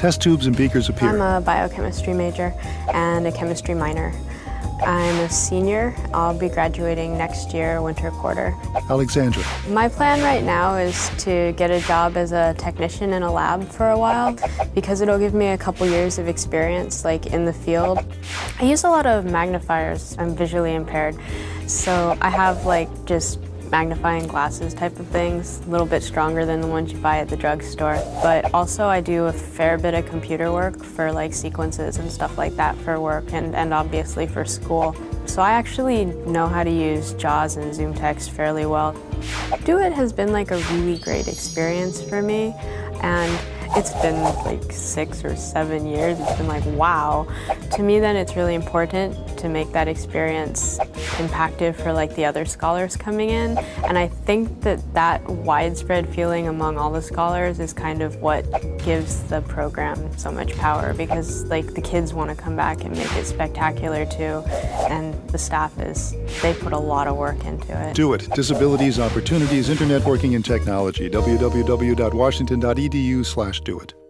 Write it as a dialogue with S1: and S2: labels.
S1: Test tubes and beakers appear.
S2: I'm a biochemistry major and a chemistry minor. I'm a senior. I'll be graduating next year, winter quarter.
S1: Alexandra.
S2: My plan right now is to get a job as a technician in a lab for a while because it'll give me a couple years of experience like in the field. I use a lot of magnifiers. I'm visually impaired, so I have like just magnifying glasses type of things, a little bit stronger than the ones you buy at the drugstore. But also I do a fair bit of computer work for like sequences and stuff like that for work and obviously for school. So I actually know how to use JAWS and ZoomText fairly well. DoIT has been like a really great experience for me, and it's been like 6 or 7 years. It's been like, wow. To me then it's really important to make that experience impactful for like the other scholars coming in. And I think that widespread feeling among all the scholars is kind of what gives the program so much power, because like the kids want to come back and make it spectacular too. And the staff they put a lot of work into it.
S1: DoIT, Disabilities, Opportunities, Internet Working and Technology, www.washington.edu/doit.